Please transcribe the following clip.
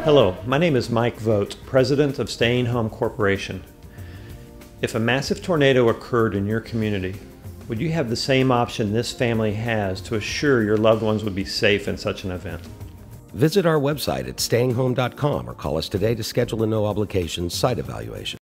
Hello, my name is Mike Vogt, President of Staying Home Corporation. If a massive tornado occurred in your community, would you have the same option this family has to assure your loved ones would be safe in such an event? Visit our website at stayinghome.com or call us today to schedule a no-obligation site evaluation.